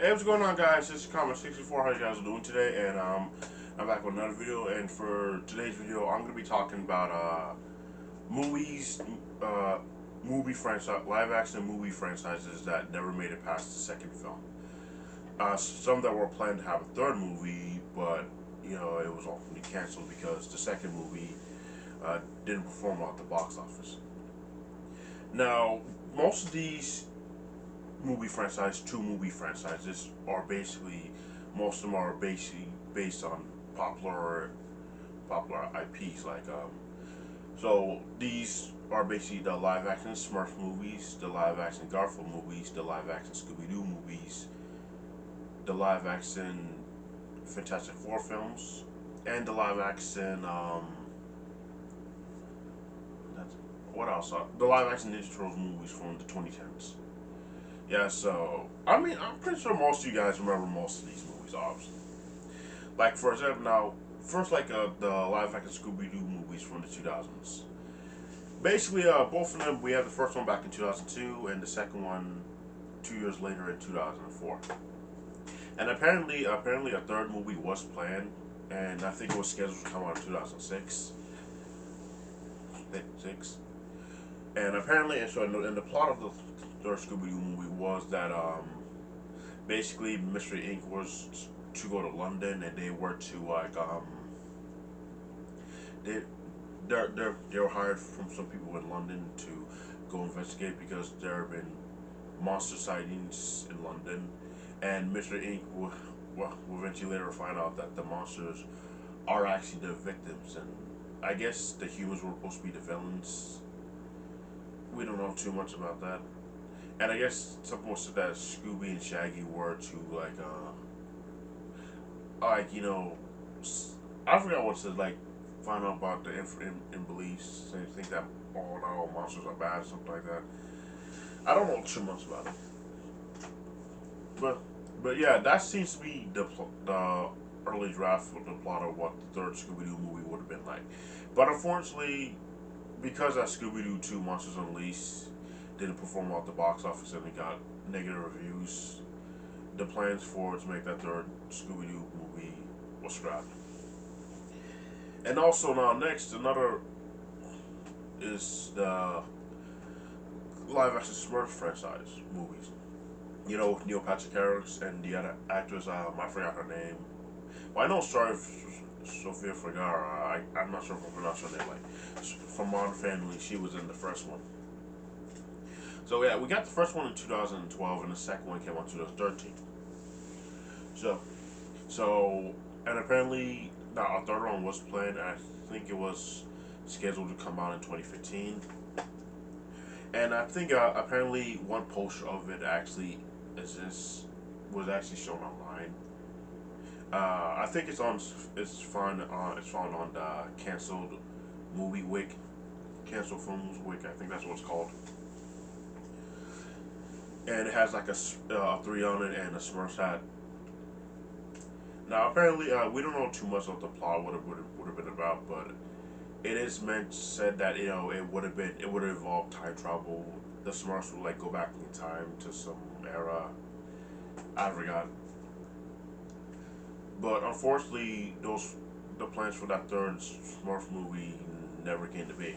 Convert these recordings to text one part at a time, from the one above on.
Hey, what's going on, guys? This is Common64. How you guys doing today? And I'm back with another video. And for today's video, I'm gonna be talking about movies, uh, movie franchise, live action movie franchises that never made it past the second film. Some that were planned to have a third movie, but it was ultimately canceled because the second movie didn't perform well at the box office. Now, most of these two movie franchises are basically, most of them are basically based on popular IPs. So these are basically the live action Smurf movies, the live action Garfield movies, the live action Scooby Doo movies, the live action Fantastic Four films, and the live action what else? The live action Ninja Turtles movies from the 2010s. Yeah, so I'm pretty sure most of you guys remember most of these movies, obviously. Like for example, now first the live action Scooby Doo movies from the 2000s. Basically, both of them, we had the first one back in 2002, and the second one 2 years later in 2004. And apparently a third movie was planned, and I think it was scheduled to come out in 2006. Six. And apparently, and the plot of the third Scooby Doo movie was that basically Mystery Inc. was to go to London, and they were to they they were hired from some people in London to go investigate because there have been monster sightings in London, and Mystery Inc. will eventually later find out that the monsters are actually the victims, and I guess the humans were supposed to be the villains. We don't know too much about that. And I guess someone said that Scooby and Shaggy were to I forgot what to find out about the in beliefs. They think that not all monsters are bad or something like that. I don't know too much about it, but yeah, that seems to be the early draft for the plot of what the third Scooby Doo movie would have been like. But unfortunately, because that Scooby Doo 2 Monsters Unleashed didn't perform well at the box office and it got negative reviews, the plans for to make that third Scooby Doo movie was scrapped. And also now next another is the live action Smurf franchise movies. With Neil Patrick Harris and the other actress, I forgot her name. Well, I know Sofia Vergara. I'm not sure if I pronounced her name like. From Modern Family, she was in the first one. So yeah, we got the first one in 2012, and the second one came out in 2013. So, and apparently, now a third one was planned. I think it was scheduled to come out in 2015. And I think apparently one poster of it actually was actually shown online. I think it's found on the canceled movie wiki, canceled films wiki. I think that's what it's called. And it has like a three on it and a Smurfs hat. Now apparently we don't know too much of the plot would have been about, but it is said that it would have involved time travel. The Smurfs would go back in time to some era. I forgot. But unfortunately, the plans for that third Smurf movie never came to be.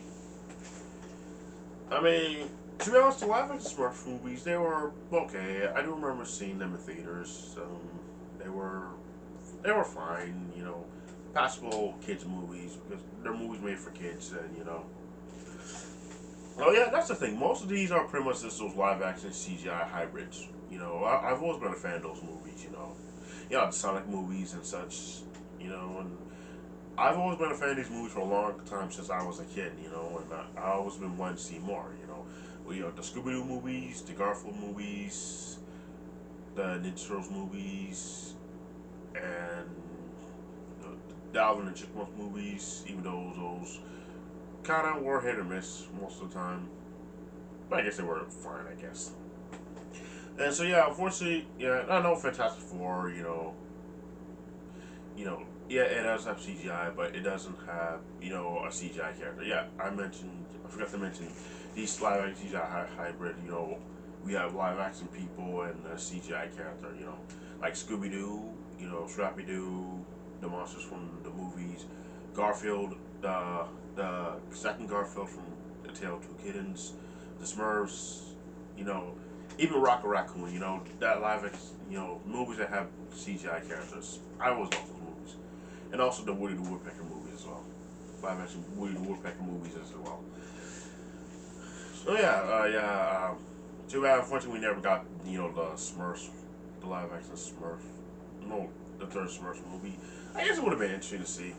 I mean, to be honest, the live action Smurf movies, they were okay. I do remember seeing them in theaters. They were fine. Passable kids movies because they're movies made for kids, and Oh yeah, that's the thing. Most of these are pretty much just those live action CGI hybrids. I've always been a fan of those movies. The Sonic movies and such. And I've always been a fan of these movies for a long time since I was a kid. And I always been wanting to see more. The Scooby Doo movies, the Garfield movies, the Ninja Turtles movies, and the Alvin and Chipmunk movies. Even though those kind of were hit or miss most of the time, but I guess they were fine. I guess. And so yeah, unfortunately, yeah, I know Fantastic Four. Yeah, it does have CGI, but it doesn't have a CGI character. Yeah, I forgot to mention these live action CGI hybrid. we have live action people and a CGI character. You know, like Scooby Doo. You know, Scrappy Doo, the monsters from the movies, Garfield, the second Garfield from The Tale of Two Kittens, the Smurfs. You know, even Rocket Raccoon. You know, that live action. You know, movies that have CGI characters. I always love those movies, and also the Woody the Woodpecker movies as well. Live action Woody the Woodpecker movies as well. So yeah. Too bad, unfortunately, we never got the Smurfs, the live action Smurf. No, the third Smurfs movie. I guess it would have been interesting to see.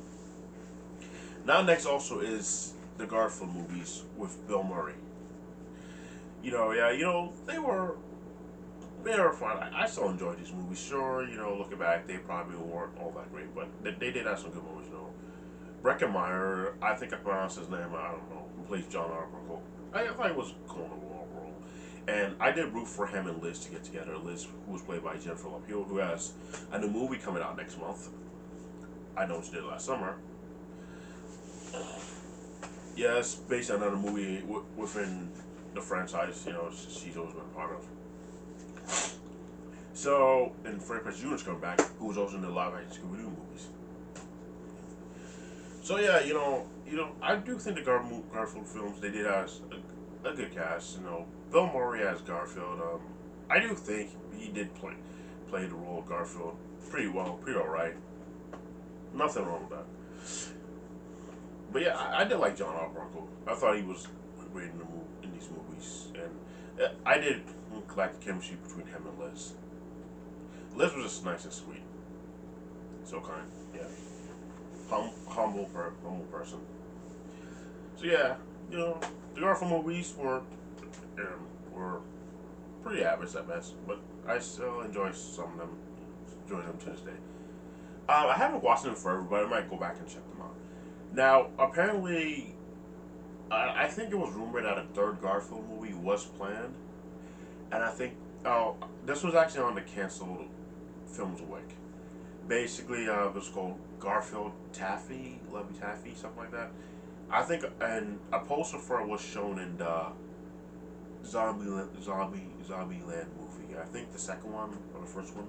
Now, next also is the Garfield movies with Bill Murray. They were fun. I still enjoy these movies. Sure, looking back, they probably weren't all that great, but they did have some good movies. Breckenmeyer, I think I pronounced his name. I don't know. Who plays John Arbuckle? I thought it was cool in the role. And I did root for him and Liz to get together. Liz, who was played by Jennifer Love Hewitt, who has a new movie coming out next month. I know she did last summer. Yeah, it's based on another movie within the franchise. She's always been a part of. So, and Freddie Prinze Jr. is coming back, who was also in the live action Scooby Doo movies. So yeah, I do think the Garfield films they did have a good cast. Bill Murray as Garfield. I do think he did play the role of Garfield pretty well, pretty alright. Nothing wrong with that. But yeah, I did like John Arbuckle. I thought he was great in these movies, and I did like the chemistry between him and Liz. Liz was just nice and sweet, so kind. Yeah, humble person. So yeah, the Garfield movies were pretty average at best, but I still enjoy some of them. Enjoy them to this day. I haven't watched them forever, but I might go back and check them out. Now, apparently, I think it was rumored that a third Garfield movie was planned, and I think this was actually on the canceled Films Week. Basically, it was called Garfield Taffy, Lovey Taffy, something like that. I think, and a poster for it was shown in the Zombieland movie. I think the second one or the first one.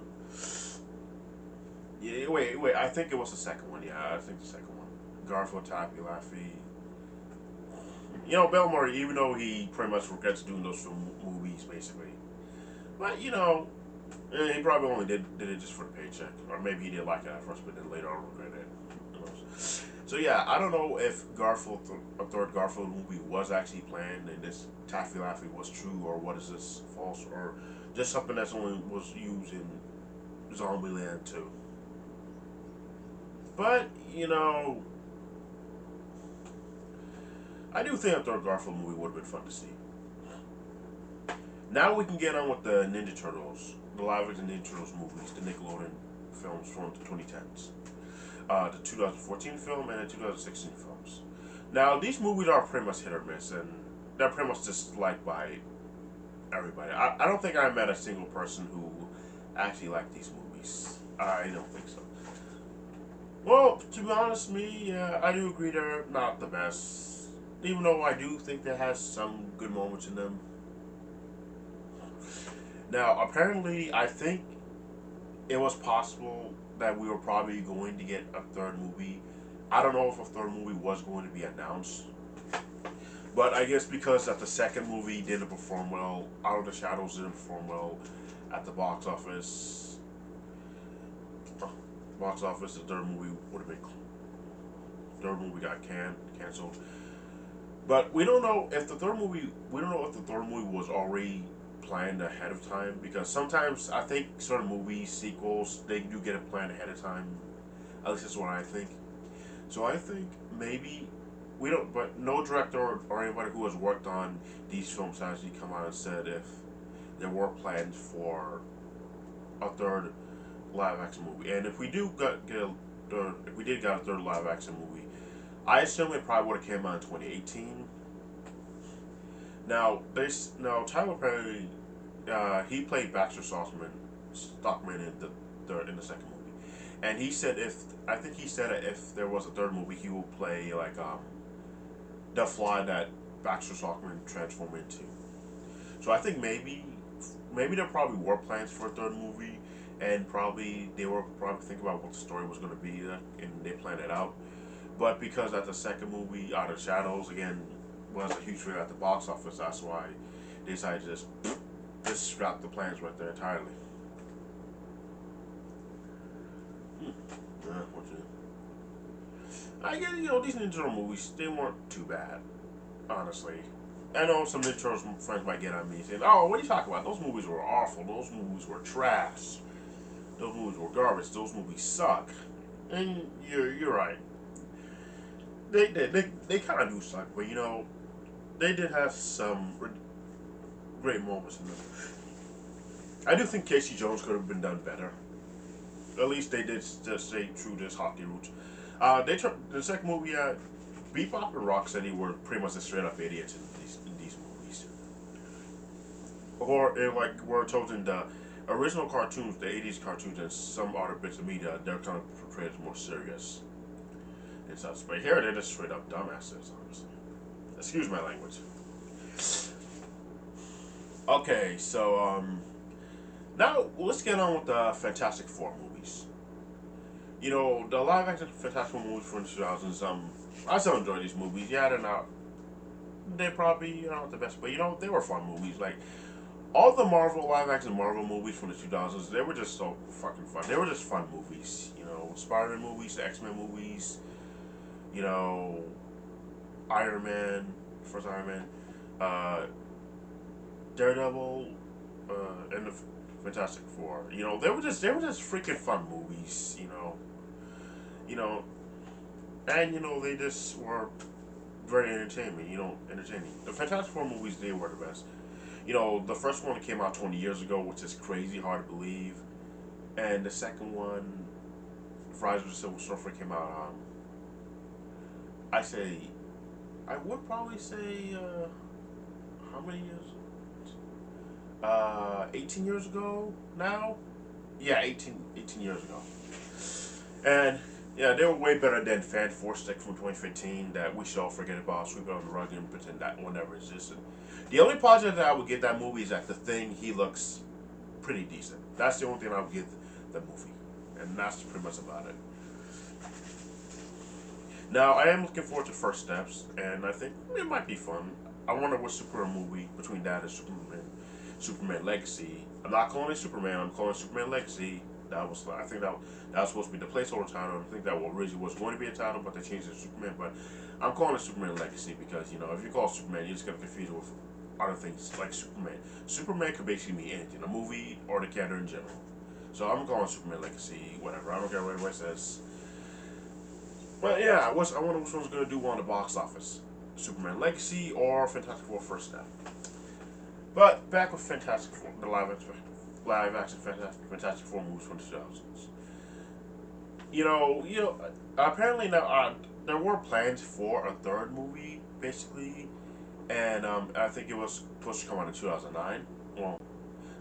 Yeah, wait. I think it was the second one. Yeah, I think the second one. Garfield Taffy, Laffy. Bill Murray, even though he pretty much regrets doing those movies, basically. But he probably only did it just for the paycheck, or maybe he did like it at first, but then later on regretted it. So yeah, I don't know if a third Garfield movie was actually planned, and this Taffy Laffy was true, or what is this false, or just something that's only was used in Zombieland 2. But I do think a third Garfield movie would have been fun to see. Now we can get on with the Ninja Turtles, the live action Ninja Turtles movies, the Nickelodeon films from the 2010s. The 2014 film and the 2016 films. Now, these movies are pretty much hit or miss, and they're pretty much disliked by everybody. I don't think I met a single person who actually liked these movies. I don't think so. Well, to be honest, I do agree they're not the best. Even though I do think they has some good moments in them. Now, apparently, I think it was possible that we were probably going to get a third movie. I don't know if a third movie was going to be announced. But I guess because that the second movie didn't perform well, Out of the Shadows didn't perform well at the box office. The third movie would have been. Third movie got canceled. But we don't know if the third movie. We don't know if the third movie was already planned ahead of time, because sometimes I think certain movies sequels they do get it planned ahead of time. At least that's what I think. So I think maybe we don't, but no director or anybody who has worked on these films has actually come out and said if there were plans for a third live action movie. And if we do if we did get a third live action movie, I assume it probably would have came out in 2018. Now Tyler Perry, he played Baxter Stockman in the second movie, and he said that if there was a third movie, he would play like the fly that Baxter Stockman transformed into. So I think maybe maybe there probably were plans for a third movie, and probably they were probably thinking about what the story was going to be, and they planned it out. But because that the second movie, Out of Shadows, again was a huge hit at the box office, that's why they decided to just scrap the plans right there entirely. Yeah, what you I get, these Ninja Turtle movies, they weren't too bad, honestly. I know some Ninja Turtles friends might get on me saying, "Oh, what are you talking about? Those movies were awful. Those movies were trash. Those movies were garbage. Those movies suck." And you're right. They kind of do suck, but they did have some great moments in them. I do think Casey Jones could have been done better. At least they did just stay true to his hockey roots. They turned the second movie. Bebop and Rocksteady were pretty much the straight up idiots in these movies, or like we're told in the original cartoons, the '80s cartoons, and some other bits of media, they're kind of portrayed as more serious and such. But here they're just straight up dumbasses, honestly. Excuse my language. Okay, so now let's get on with the Fantastic Four movies. The live action Fantastic Four movies from the 2000s. I still enjoy these movies. Yeah, they probably not the best, but they were fun movies. Like all the Marvel live action Marvel movies from the 2000s, they were just so fucking fun. They were just fun movies. Spider-Man movies, the X-Men movies. You know, Iron Man, first Iron Man, uh, Daredevil, and the Fantastic Four. They were just freaking fun movies. You know, and they just were very entertaining. Entertaining. The Fantastic Four movies, they were the best. The first one came out 20 years ago, which is crazy hard to believe, and the second one, Rise of the Silver Surfer, came out. I say, I would probably say, how many years? 18 years ago now. Yeah, 18 years ago. And yeah, they were way better than Fan Four Stick from 2015 that we should all forget about, sweep it on the rug, and pretend that one never existed. The only positive that I would give that movie is that the Thing, he looks pretty decent. That's the only thing I would give the movie, and that's pretty much about it. Now I am looking forward to First Steps, and I think it might be fun. I wonder what Superman movie between that and Superman Legacy. I'm not calling it Superman. I'm calling it Superman Legacy. I think that was supposed to be the placeholder title. I think that originally was going to be a title, but they changed it to Superman. But I'm calling it Superman Legacy because if you call it Superman, you're just gonna confuse it with other things like Superman. Superman could basically mean anything, a movie or the character in general. So I'm calling Superman Legacy, whatever. I don't care what it says. But yeah, I wonder which one's gonna do well on the box office. Superman Legacy or Fantastic Four First Step. But back with Fantastic Four, the live action Fantastic Four movies from the 2000s. Apparently now there were plans for a third movie, basically, and I think it was supposed to come out in 2009. Well,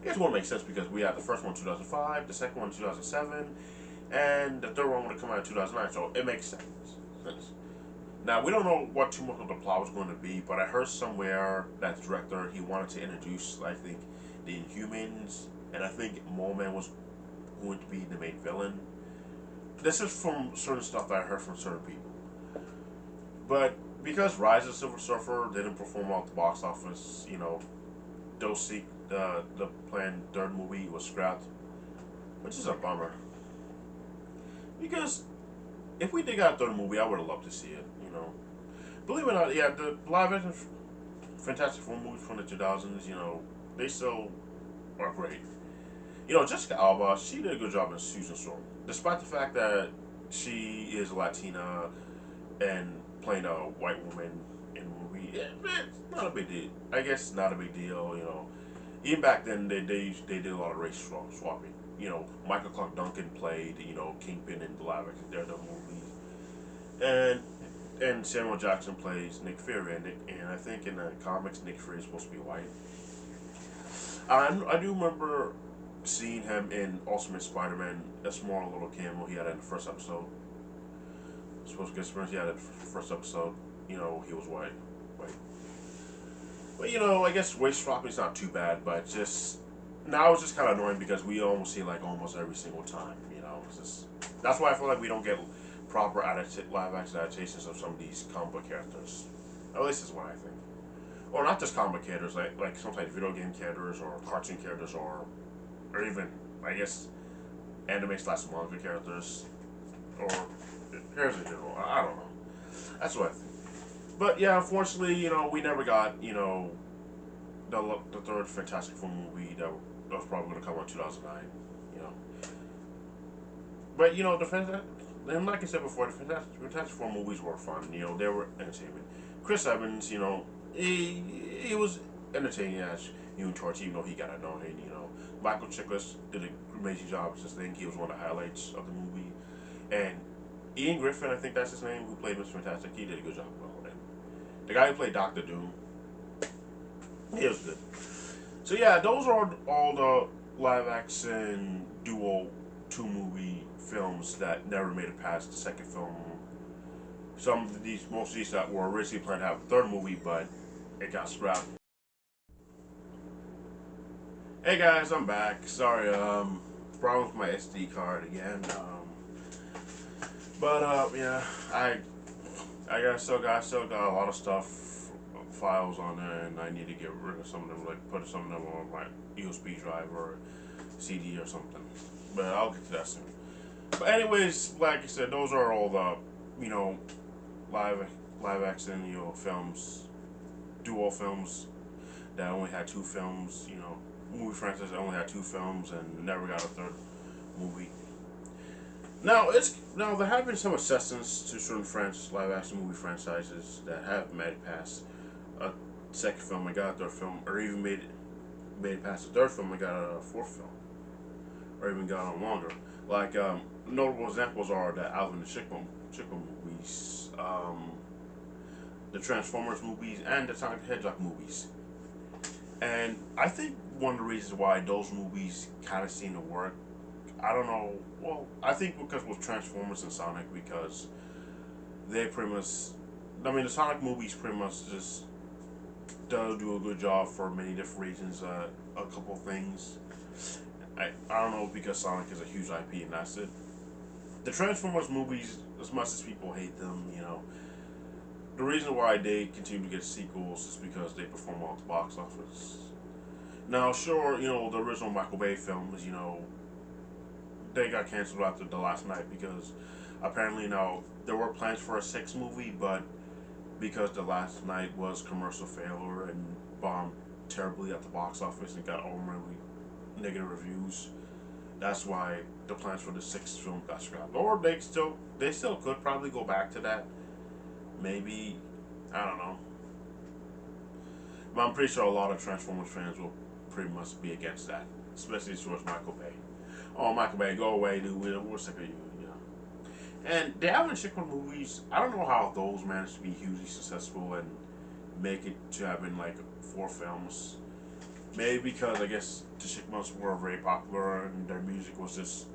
I guess it won't make sense because we had the first one in 2005, the second one in 2007, and the third one would have come out in 2009, so it makes sense. Now, we don't know what too much of the plot was going to be, but I heard somewhere that the director, he wanted to introduce, I think, the Inhumans, and I think Mole Man was going to be the main villain. This is from certain stuff that I heard from certain people. But because Rise of the Silver Surfer didn't perform well at the box office, the planned third movie was scrapped, which is a bummer. Because if we did get a third movie, I would have loved to see it. Believe it or not, yeah, the live action Fantastic Four movies from the 2000s, they still are great. Jessica Alba, she did a good job in Susan Storm, despite the fact that she is Latina and playing a white woman in the movie. It's not a big deal. I guess not a big deal. Even back then, they did a lot of race swapping. Michael Clark Duncan played Kingpin in the live action Daredevil movies, and Samuel Jackson plays Nick Fury, and I think in the comics Nick Fury is supposed to be white. I do remember seeing him in Ultimate Spider-Man, a small little cameo he had in the first episode. Supposed to get experience he had in the first episode. He was white. But I guess race swapping is not too bad, but just now it's just kind of annoying because we almost see like almost every single time. It's just, that's why I feel like we don't get proper live action adaptations of some of these comic book characters. At least is what I think. Or not just comic characters, like sometimes video game characters or cartoon characters or even I guess anime slash manga characters or characters in general. I don't know. That's what I think. But yeah, unfortunately, we never got the third Fantastic Four movie that was probably going to come out in 2009. You know, but and like I said before, the Fantastic Four movies were fun. They were entertainment. Chris Evans, he was entertaining as Human Torch, even though he got annoying. Michael Chiklis did an amazing job. I think he was one of the highlights of the movie. And Ian Griffin, I think that's his name, who played Mr. Fantastic, he did a good job. And the guy who played Doctor Doom, he was good. So yeah, those are all the live action duo two movie films that never made it past the second film. Most of these that were originally planned to have a third movie, but it got scrapped. Hey guys, I'm back. Sorry, problem with my SD card again. Yeah, I still got a lot of stuff, files on there, and I need to get rid of some of them, like put some of them on my USB drive or CD or something. But I'll get to that soon. But anyways, like I said, those are all the you know live live action films, dual films that only had two films. Movie franchise that only had two films and never got a third movie. Now there have been some exceptions to certain live action movie franchises that have made it past a second film and got a third film, or even made it past the third film and got a fourth film, or even got on longer. Like notable examples are the Alvin and Chipmunk movies, the Transformers movies, and the Sonic the Hedgehog movies. And I think one of the reasons why those movies kind of seem to work, I don't know. Well, I think because with Transformers and Sonic, because they pretty much, the Sonic movies pretty much just do a good job for many different reasons. A couple of things. I don't know, because Sonic is a huge IP and that's it. The Transformers movies, as much as people hate them, the reason why they continue to get sequels is because they perform well at the box office. Now, sure, the original Michael Bay films, they got canceled after The Last Night because apparently now there were plans for a sixth movie, but because The Last Night was commercial failure and bombed terribly at the box office and got overwhelmingly negative reviews, that's why the plans for the sixth film got scrapped. Or they still could probably go back to that. Maybe, I don't know. But I'm pretty sure a lot of Transformers fans will pretty much be against that, especially towards Michael Bay. Oh, Michael Bay, go away, dude. We're sick of you. And the Alvin and Chipmunk movies, I don't know how those managed to be hugely successful and make it to having like four films. Maybe because I guess the Chipmunks were very popular and their music was just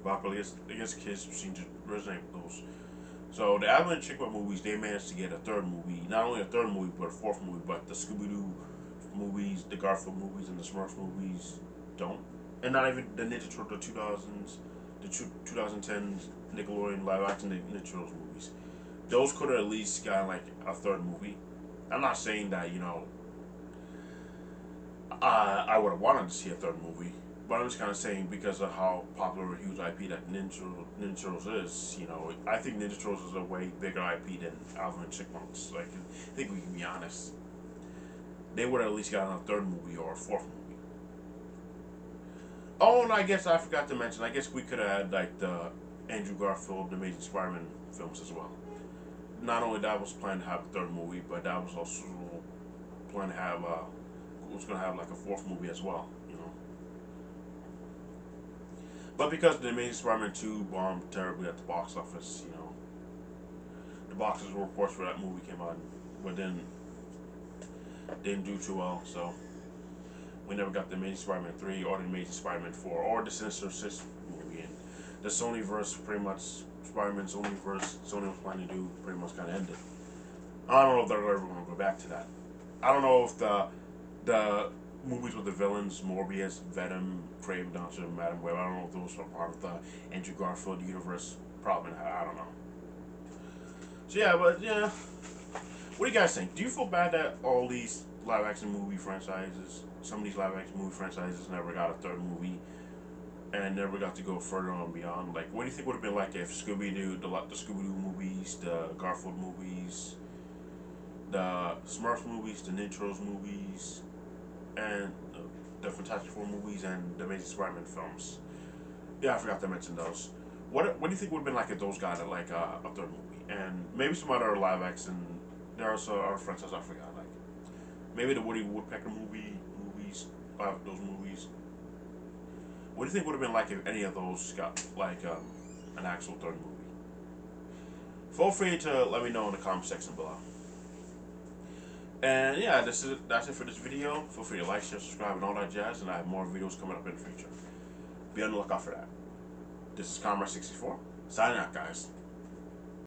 popular. I guess kids seem to resonate with those. So the Alvin and Chipmunk movies, they managed to get a third movie. Not only a third movie, but a fourth movie. But the Scooby-Doo movies, the Garfield movies, and the Smurfs movies don't. And not even the Ninja Turtle 2000s, the 2010s Nickelodeon live action Ninja Turtles movies. Those could have at least gotten like a third movie. I'm not saying that, I would have wanted to see a third movie. But I'm just kind of saying, because of how popular a huge IP that Ninja Turtles is, I think Ninja Turtles is a way bigger IP than I Chipmunks. Like, I think we can be honest. They would have at least gotten a third movie or a fourth movie. Oh, and I guess I forgot to mention, I guess we could have had, like, the Andrew Garfield, the Amazing Spider-Man films as well. Not only that was planned to have a third movie, but that was also planned to have, was going to have, like, a fourth movie as well. But because the Amazing Spider-Man 2 bombed terribly at the box office, the box office reports for that movie came out, but then didn't do too well, so we never got the Amazing Spider-Man 3 or the Amazing Spider-Man 4 or the Sinister Six movie. And the Sonyverse, pretty much, Spider-Man's Sonyverse, Sony was planning to do, pretty much kind of ended. I don't know if they're ever going to go back to that. I don't know if the movies with the villains, Morbius, Venom, Craven Dungeon, Madam Web. I don't know if those are part of the Andrew Garfield universe. Probably not. I don't know. So yeah, but yeah. What do you guys think? Do you feel bad that all these live action movie franchises, some of these live action movie franchises never got a third movie and never got to go further on beyond? Like, what do you think would have been like if Scooby Doo, the Scooby Doo movies, the Garfield movies, the Smurf movies, the Ninja Turtles movies, and the Fantastic Four movies and the Amazing Spider-Man films? Yeah, I forgot to mention those. What do you think would have been like if those got like a third movie and maybe some other live action? There are some other franchises I forgot, like maybe the Woody Woodpecker movies, those movies. What do you think would have been like if any of those got like an actual third movie? Feel free to let me know in the comment section below. And yeah, that's it for this video. Feel free to like, share, subscribe, and all that jazz. And I have more videos coming up in the future. Be on the lookout for that. This is Comrade 64 signing out, guys.